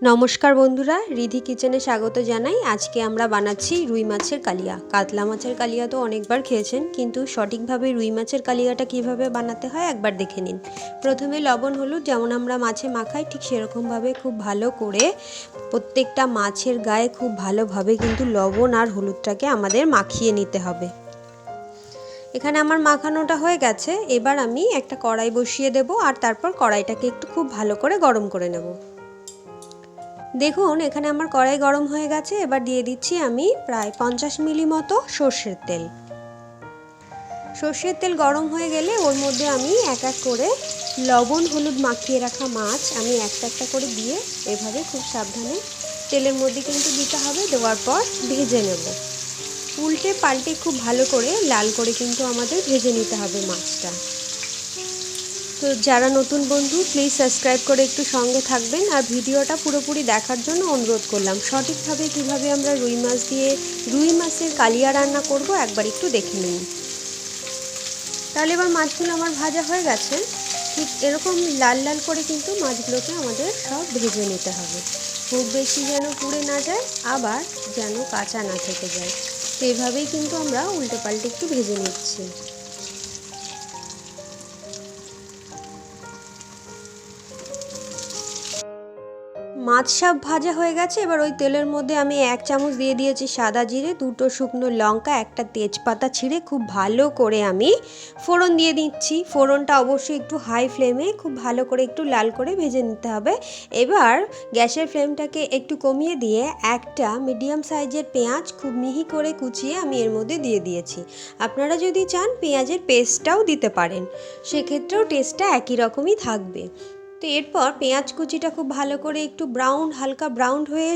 নমস্কার বন্ধুরা, রিধি কিচেনে স্বাগত জানাই। আজকে আমরা বানাচ্ছি রুই মাছের কালিয়া। কাতলা মাছের কালিয়া তো অনেকবার খেয়েছেন, কিন্তু সঠিকভাবে রুই মাছের কালিয়াটা কিভাবে বানাতে হয় একবার দেখে নিন। প্রথমে লবণ হলুদ যেমন আমরা মাছে মাখাই ঠিক সেরকমভাবে খুব ভালো করে প্রত্যেকটা মাছের গায়ে খুব ভালোভাবে কিন্তু লবণ আর হলুদটাকে আমাদের মাখিয়ে নিতে হবে। এখানে আমার মাখানোটা হয়ে গেছে। এবার আমি একটা কড়াই বসিয়ে দেব আর তারপর কড়াইটাকে একটু খুব ভালো করে গরম করে নেব। দেখুন এখানে আমার কড়াই গরম হয়ে গেছে। এবার দিয়ে দিচ্ছি আমি প্রায় 50 মিলি মতো সর্ষের তেল। সর্ষের তেল গরম হয়ে গেলে ওর মধ্যে আমি এক এক করে লবণ হলুদ মাখিয়ে রাখা মাছ আমি একটা একটা করে দিয়ে এভাবে খুব সাবধানে তেলের মধ্যে কিন্তু দিতে হবে। দেওয়ার পর ভেজে নেব। উল্টে পাল্টে খুব ভালো করে লাল করে কিন্তু আমাদের ভেজে নিতে হবে মাছটা। তো যারা নতুন বন্ধু প্লিজ সাবস্ক্রাইব করে একটু সঙ্গে থাকবেন আর ভিডিওটা পুরোপুরি দেখার জন্য অনুরোধ করলাম। সঠিকভাবে কিভাবে আমরা রুই মাছ দিয়ে রুই মাছের কালিয়া রান্না করব একবার একটু দেখে নিন। তাহলে এবার মাছগুলো আমার ভাজা হয়ে গেছে। ঠিক এরকম লাল লাল করে কিন্তু মাছগুলোকে আমাদের সব ভেজে নিতে হবে। খুব বেশি যেন পুড়ে না যায়, আবার যেন কাঁচা না থেকে যায়। তো এভাবেই কিন্তু আমরা উল্টে পাল্টে একটু ভেজে নিচ্ছি। মাছ সব ভাজা হয়ে গেছে। এবার ওই তেলের মধ্যে আমি 1 চামচ দিয়ে দিয়েছি সাদা জিরে, 2টো শুকনো লঙ্কা, একটা তেজপাতা ছিঁড়ে খুব ভালো করে আমি ফোড়ন দিয়ে দিচ্ছি। ফোড়নটা অবশ্যই একটু হাই ফ্লেমে খুব ভালো করে একটু লাল করে ভেজে নিতে হবে। এবার গ্যাসের ফ্লেমটাকে একটু কমিয়ে দিয়ে একটা মিডিয়াম সাইজের পেঁয়াজ খুব মিহি করে কুচিয়ে আমি এর মধ্যে দিয়ে দিয়েছি। আপনারা যদি চান পেঁয়াজের পেস্টটাও দিতে পারেন, সেক্ষেত্রেও টেস্টটা একই রকমই থাকবে। তো এরপর পেঁয়াজ কুচিটা খুব ভালো করে একটু হালকা ব্রাউন হয়ে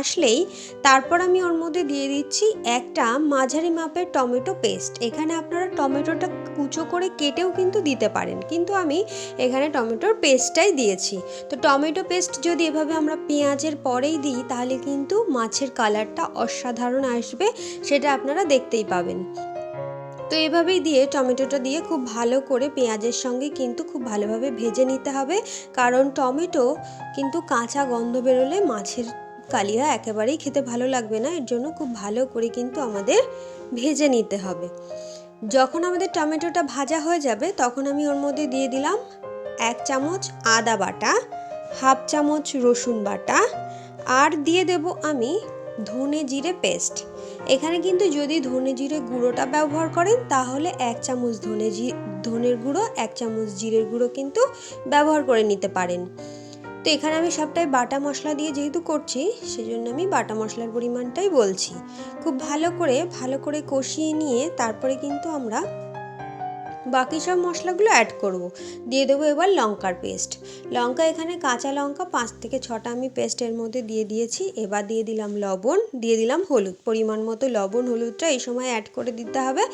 আসলেই তারপর আমি ওর মধ্যে দিয়ে দিচ্ছি একটা মাঝারি মাপের টমেটো পেস্ট। এখানে আপনারা টমেটোটা কুচো করে কেটেও কিন্তু দিতে পারেন, কিন্তু আমি এখানে টমেটোর পেস্টটাই দিয়েছি। তো টমেটো পেস্ট যদি এভাবে আমরা পেঁয়াজের পরেই দিই তাহলে কিন্তু মাছের কালারটা অসাধারণ আসবে, সেটা আপনারা দেখতেই পাবেন। তো এভাবেই দিয়ে টমেটোটা দিয়ে খুব ভালো করে পেঁয়াজের সঙ্গে কিন্তু খুব ভালোভাবে ভেজে নিতে হবে, কারণ টমেটো কিন্তু কাঁচা গন্ধ বেরোলে মাছের কালিয়া একেবারেই খেতে ভালো লাগবে না। এর জন্য খুব ভালো করে কিন্তু আমাদের ভেজে নিতে হবে। যখন আমাদের টমেটোটা ভাজা হয়ে যাবে তখন আমি ওর মধ্যে দিয়ে দিলাম 1 চামচ আদা বাটা, হাফ চামচ রসুন বাটা, আর দিয়ে দেব আমি ধনে জিরে পেস্ট। এখানে কিন্তু যদি ধনে জিরে গুঁড়োটা ব্যবহার করেন তাহলে 1 চামচ ধনের গুঁড়ো 1 চামচ জিরের গুঁড়ো কিন্তু ব্যবহার করে নিতে পারেন। তো এখানে আমি সবটাই বাটা মশলা দিয়ে যেহেতু করছি সেজন্য আমি বাটা মশলার পরিমাণটাই বলছি। খুব ভালো করে কষিয়ে নিয়ে তারপরে কিন্তু আমরা বাকি সব মশলাগুলো অ্যাড করব। দিয়ে দেবো এবার লঙ্কার পেস্ট। লঙ্কা এখানে কাঁচা লঙ্কা 5 থেকে 6টা আমি পেস্টের মধ্যে দিয়ে দিয়েছি। এবার দিয়ে দিলাম লবণ, দিয়ে দিলাম হলুদ। পরিমাণ মতো লবণ হলুদটা এই সময় অ্যাড করে দিতে হবে।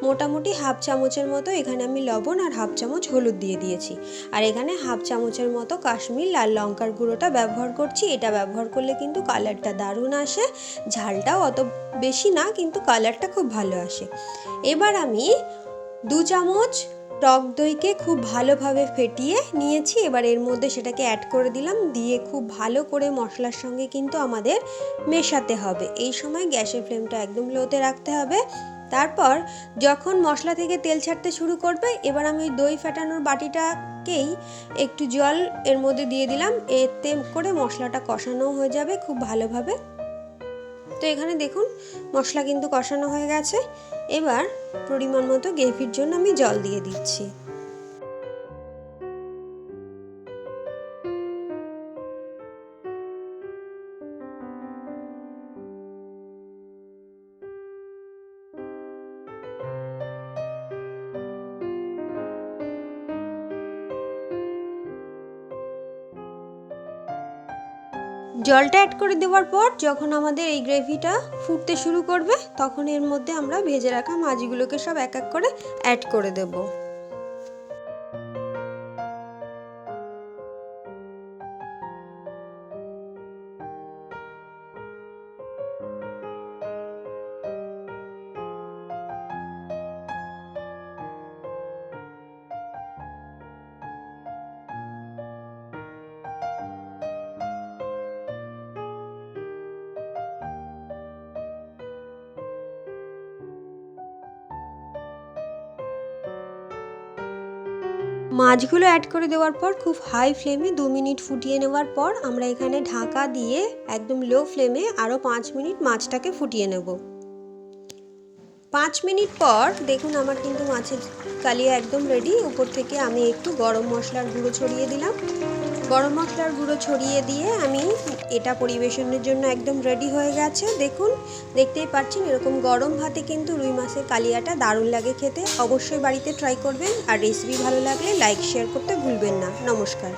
মোটামুটি হাফ চামচের মতো এখানে আমি লবণ আর হাফ চামচ হলুদ দিয়ে দিয়েছি। আর এখানে হাফ চামচের মতো কাশ্মীর লাল লঙ্কার গুঁড়োটা ব্যবহার করছি। এটা ব্যবহার করলে কিন্তু কালারটা দারুণ আসে, ঝালটাও অত বেশি না, কিন্তু কালারটা খুব ভালো আসে। এবার আমি 2 চামচ টক দইকে খুব ভালোভাবে ফেটিয়ে নিয়েছি। এবার এর মধ্যে সেটাকে অ্যাড করে দিলাম, দিয়ে খুব ভালো করে মশলার সঙ্গে কিন্তু আমাদের মেশাতে হবে। এই সময় গ্যাসের ফ্লেমটা একদম লোতে রাখতে হবে। তারপর যখন মশলা থেকে তেল ছাড়তে শুরু করবে, এবার আমি ওই দই ফেটানোর বাটিটাকেই একটু জল এর মধ্যে দিয়ে দিলাম। এতে করে মশলাটা কষানো হয়ে যাবে খুব ভালোভাবে। তো এখানে দেখুন মশলা কিন্তু কষানো হয়ে গেছে। এবার পরিমাণ মতো গ্রেভির জন্য আমি জল দিয়ে দিচ্ছি। জলটা অ্যাড করে দেওয়ার পর যখন আমাদের এই গ্রেভিটা ফুটতে শুরু করবে তখন এর মধ্যে আমরা ভেজে রাখা মাছগুলোকে সব এক এক করে অ্যাড করে দেবো। মাছগুলো অ্যাড করে দেওয়ার পর খুব হাই ফ্লেমে 2 মিনিট ফুটিয়ে নেওয়ার পর আমরা এখানে ঢাকা দিয়ে একদম লো ফ্লেমে আরও 5 মিনিট মাছটাকে ফুটিয়ে নেব। 5 মিনিট পর দেখুন আমার কিন্তু মাছের কালিয়া একদম রেডি। উপর থেকে আমি একটু গরম মশলার গুঁড়ো ছড়িয়ে দিলাম। গরম মশলার গুঁড়ো ছড়িয়ে দিয়ে আমি এটা পরিবেশনের জন্য একদম রেডি হয়ে গেছে। দেখুন, দেখতেই পাচ্ছেন এরকম গরম ভাতে কিন্তু রুই মাছের কালিয়াটা দারুণ লাগে খেতে। অবশ্যই বাড়িতে ট্রাই করবেন, আর রেসিপি ভালো লাগলে লাইক শেয়ার করতে ভুলবেন না। নমস্কার।